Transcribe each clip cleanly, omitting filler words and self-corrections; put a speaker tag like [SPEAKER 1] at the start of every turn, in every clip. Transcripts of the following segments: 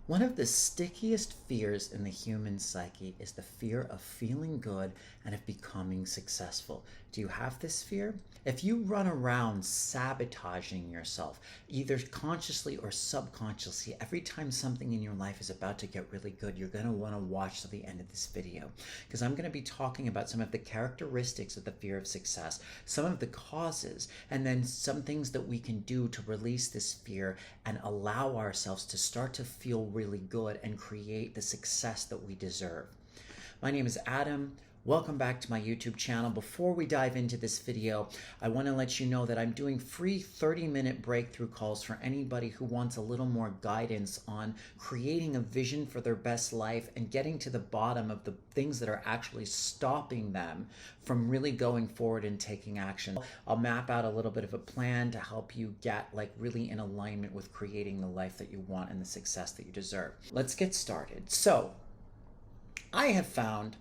[SPEAKER 1] One of the stickiest fears in the human psyche is the fear of feeling good and of becoming successful. Do you have this fear? If you run around sabotaging yourself, either consciously or subconsciously, every time something in your life is about to get really good, you're going to want to watch to the end of this video because I'm going to be talking about some of the characteristics of the fear of success, some of the causes, and then some things that we can do to release this fear and allow ourselves to start to feel really good and create the success that we deserve. My name is Adam. Welcome back to my YouTube channel. Before we dive into this video, I want to let you know that I'm doing free 30-minute breakthrough calls for anybody who wants a little more guidance on creating a vision for their best life and getting to the bottom of the things that are actually stopping them from really going forward and taking action. I'll map out a little bit of a plan to help you get really in alignment with creating the life that you want and the success that you deserve. Let's get started. So, I have found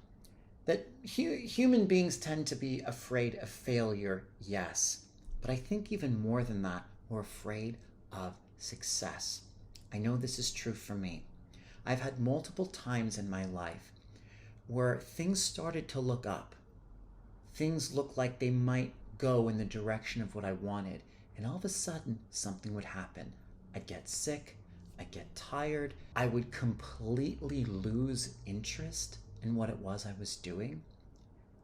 [SPEAKER 1] that human beings tend to be afraid of failure, yes. But I think even more than that, we're afraid of success. I know this is true for me. I've had multiple times in my life where things started to look up. Things looked like they might go in the direction of what I wanted. And all of a sudden, something would happen. I'd get sick. I'd get tired. I would completely lose interest in what it was I was doing.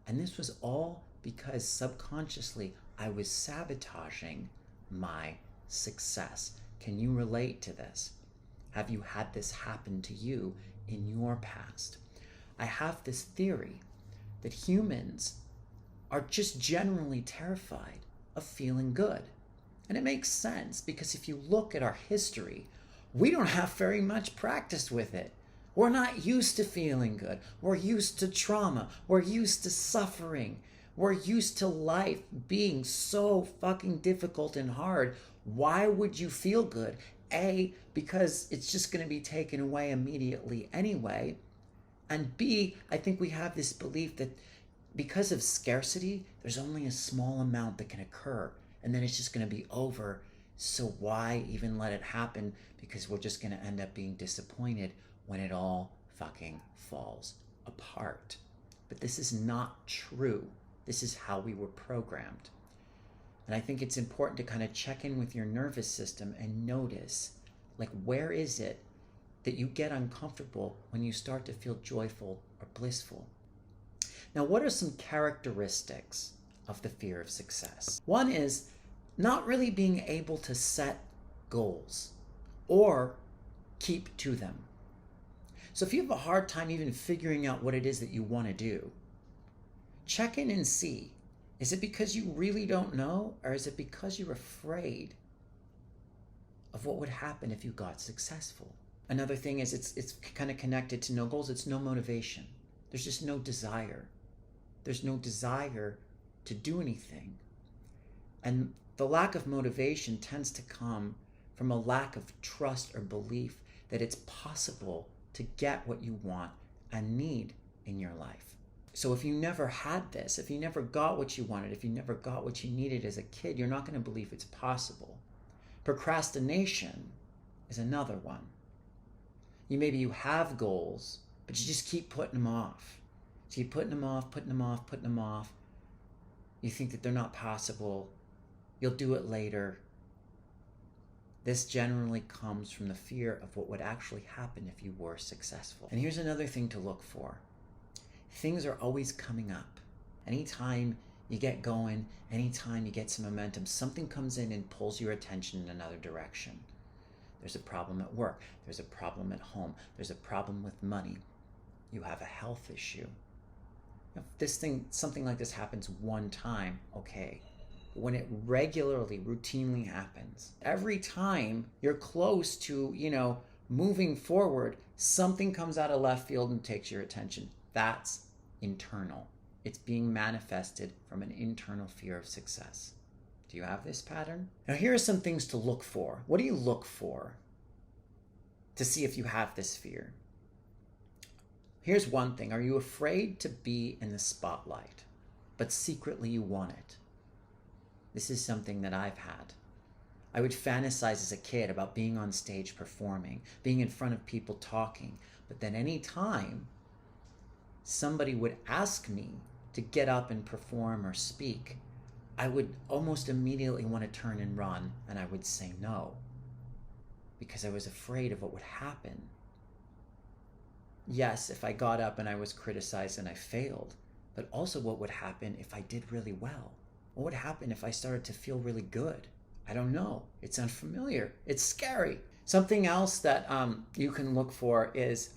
[SPEAKER 1] And this was all because subconsciously I was sabotaging my success. Can you relate to this? Have you had this happen to you in your past? I have this theory that humans are just generally terrified of feeling good. And it makes sense because if you look at our history, we don't have very much practice with it. We're not used to feeling good. We're used to trauma. We're used to suffering. We're used to life being so fucking difficult and hard. Why would you feel good? A, because it's just going to be taken away immediately anyway. And B, I think we have this belief that because of scarcity, there's only a small amount that can occur. And then it's just going to be over. So why even let it happen? Because we're just going to end up being disappointed when it all fucking falls apart. But this is not true. This is how we were programmed. And I think it's important to kind of check in with your nervous system and notice, where is it that you get uncomfortable when you start to feel joyful or blissful? Now, what are some characteristics of the fear of success? One is not really being able to set goals or keep to them. So if you have a hard time even figuring out what it is that you want to do, check in and see, is it because you really don't know, or is it because you're afraid of what would happen if you got successful? Another thing is it's kind of connected to no goals. It's no motivation. There's just no desire. There's no desire to do anything. And the lack of motivation tends to come from a lack of trust or belief that it's possible to get what you want and need in your life. So if you never had this, if you never got what you wanted, if you never got what you needed as a kid, you're not going to believe it's possible. Procrastination is another one. Maybe you have goals, but you just keep putting them off. So you keep putting them off, putting them off, putting them off. You think that they're not possible. You'll do it later. This generally comes from the fear of what would actually happen if you were successful. And here's another thing to look for. Things are always coming up. Anytime you get going, anytime you get some momentum, something comes in and pulls your attention in another direction. There's a problem at work. There's a problem at home. There's a problem with money. You have a health issue. If something like this happens one time, okay. When it regularly, routinely happens, every time you're close to, moving forward, something comes out of left field and takes your attention. That's internal. It's being manifested from an internal fear of success. Do you have this pattern? Now, here are some things to look for. What do you look for to see if you have this fear? Here's one thing. Are you afraid to be in the spotlight, but secretly you want it? This is something that I've had. I would fantasize as a kid about being on stage performing, being in front of people talking. But then any time somebody would ask me to get up and perform or speak, I would almost immediately want to turn and run, and I would say no, because I was afraid of what would happen. Yes, if I got up and I was criticized and I failed, but also what would happen if I did really well? What would happen if I started to feel really good? I don't know. It's unfamiliar. It's scary. Something else that you can look for is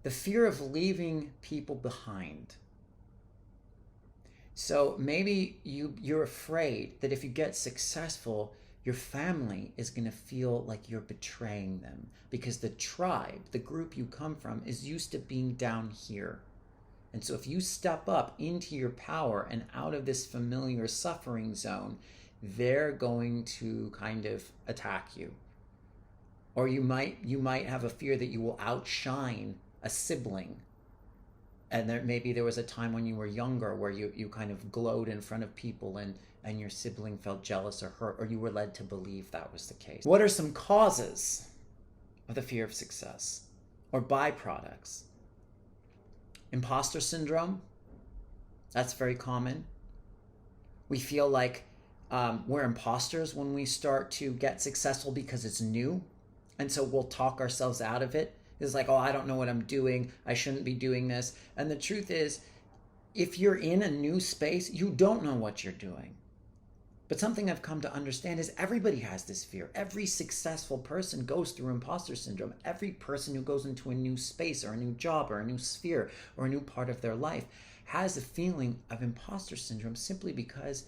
[SPEAKER 1] the fear of leaving people behind. So maybe you're afraid that if you get successful, your family is going to feel like you're betraying them, because the tribe, the group you come from, is used to being down here. And so if you step up into your power and out of this familiar suffering zone, they're going to kind of attack you. Or you might have a fear that you will outshine a sibling. And maybe there was a time when you were younger where you kind of glowed in front of people and your sibling felt jealous or hurt, or you were led to believe that was the case. What are some causes of the fear of success or byproducts? Imposter syndrome, that's very common. We feel like we're imposters when we start to get successful because it's new. And so we'll talk ourselves out of it. It's like, oh, I don't know what I'm doing. I shouldn't be doing this. And the truth is, if you're in a new space, you don't know what you're doing. But something I've come to understand is everybody has this fear. Every successful person goes through imposter syndrome. Every person who goes into a new space or a new job or a new sphere or a new part of their life has a feeling of imposter syndrome simply because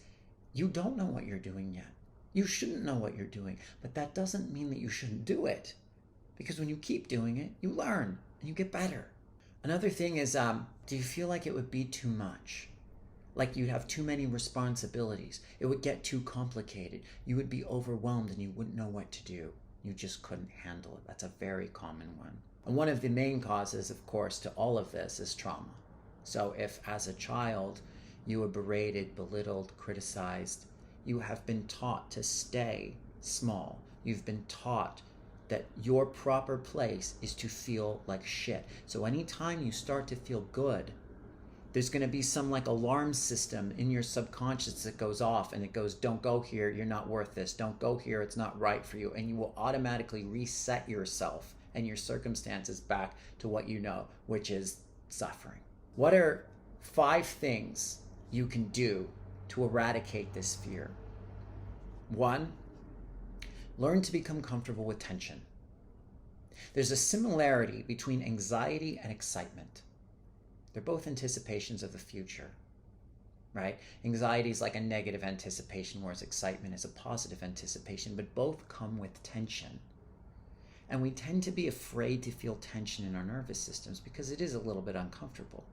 [SPEAKER 1] you don't know what you're doing yet. You shouldn't know what you're doing, but that doesn't mean that you shouldn't do it. Because when you keep doing it, you learn and you get better. Another thing is, do you feel like it would be too much? Like you'd have too many responsibilities. It would get too complicated. You would be overwhelmed and you wouldn't know what to do. You just couldn't handle it. That's a very common one. And one of the main causes, of course, to all of this is trauma. So if as a child you were berated, belittled, criticized, you have been taught to stay small. You've been taught that your proper place is to feel like shit. So anytime you start to feel good, there's going to be some like alarm system in your subconscious that goes off, and it goes, don't go here, you're not worth this. Don't go here, it's not right for you. And you will automatically reset yourself and your circumstances back to what you know, which is suffering. What are 5 things you can do to eradicate this fear? 1, learn to become comfortable with tension. There's a similarity between anxiety and excitement. They're both anticipations of the future, right? Anxiety is like a negative anticipation, whereas excitement is a positive anticipation, but both come with tension. And we tend to be afraid to feel tension in our nervous systems because it is a little bit uncomfortable.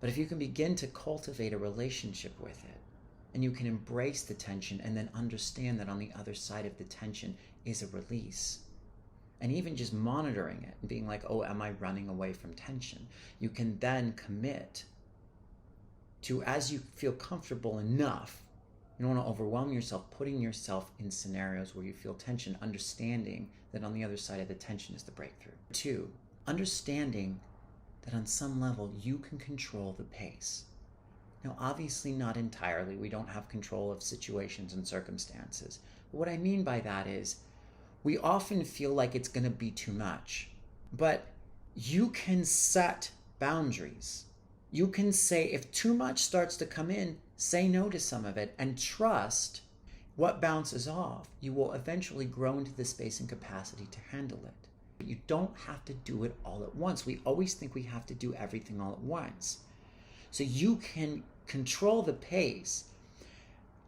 [SPEAKER 1] But if you can begin to cultivate a relationship with it, and you can embrace the tension and then understand that on the other side of the tension is a release, and even just monitoring it and being like, oh, am I running away from tension? You can then commit to, as you feel comfortable enough, you don't want to overwhelm yourself, putting yourself in scenarios where you feel tension, understanding that on the other side of the tension is the breakthrough. 2, understanding that on some level you can control the pace. Now, obviously not entirely. We don't have control of situations and circumstances. But what I mean by that is, we often feel like it's going to be too much, but you can set boundaries. You can say, if too much starts to come in, say no to some of it and trust what bounces off. You will eventually grow into the space and capacity to handle it. But you don't have to do it all at once. We always think we have to do everything all at once. So you can control the pace,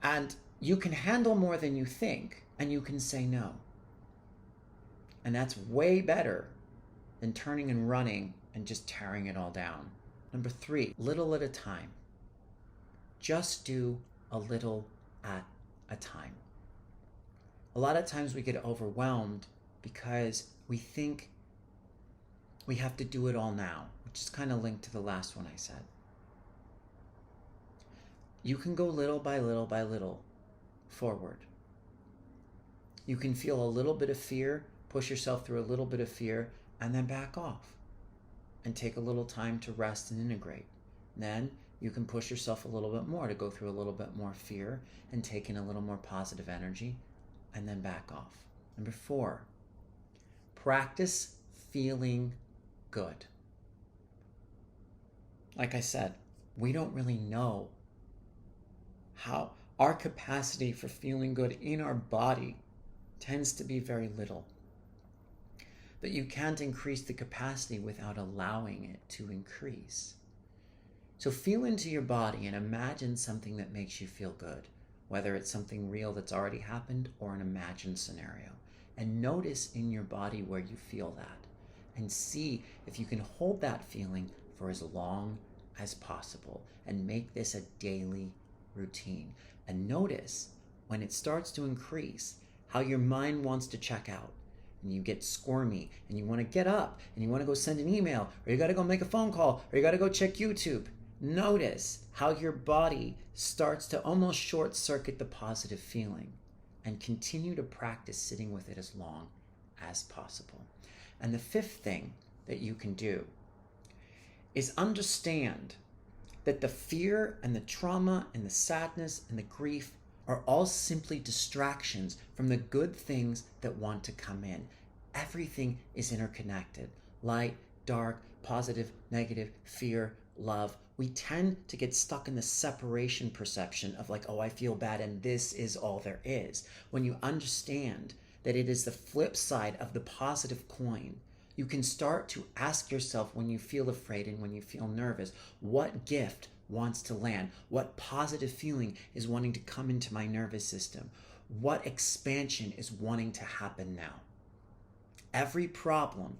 [SPEAKER 1] and you can handle more than you think, and you can say no. And that's way better than turning and running and just tearing it all down. Number 3, little at a time. Just do a little at a time. A lot of times we get overwhelmed because we think we have to do it all now, which is kind of linked to the last one I said. You can go little by little by little forward. you can feel a little bit of fear, push yourself through a little bit of fear, and then back off and take a little time to rest and integrate. Then you can push yourself a little bit more to go through a little bit more fear and take in a little more positive energy, and then back off. Number 4, practice feeling good. Like I said, we don't really know how our capacity for feeling good in our body tends to be very little. But you can't increase the capacity without allowing it to increase. So feel into your body and imagine something that makes you feel good, whether it's something real that's already happened or an imagined scenario. And notice in your body where you feel that, and see if you can hold that feeling for as long as possible, and make this a daily routine. And notice when it starts to increase how your mind wants to check out, and you get squirmy and you want to get up and you want to go send an email, or you got to go make a phone call, or you got to go check YouTube. Notice how your body starts to almost short circuit the positive feeling, and continue to practice sitting with it as long as possible. And the 5th thing that you can do is understand that the fear and the trauma and the sadness and the grief are all simply distractions from the good things that want to come in. Everything is interconnected. Light, dark, positive, negative, fear, love. We tend to get stuck in the separation perception of like, oh, I feel bad and this is all there is. When you understand that it is the flip side of the positive coin, you can start to ask yourself when you feel afraid and when you feel nervous, what gift wants to land? What positive feeling is wanting to come into my nervous system? What expansion is wanting to happen now? Every problem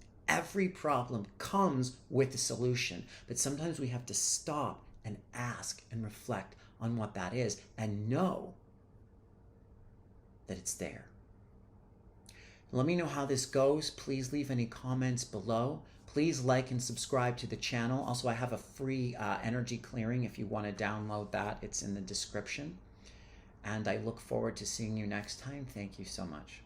[SPEAKER 1] comes with a solution, but sometimes we have to stop and ask and reflect on what that is and know that it's there. Let me know how this goes. Please leave any comments below. Please like and subscribe to the channel. Also, I have a free energy clearing if you want to download that. It's in the description. And I look forward to seeing you next time. Thank you so much.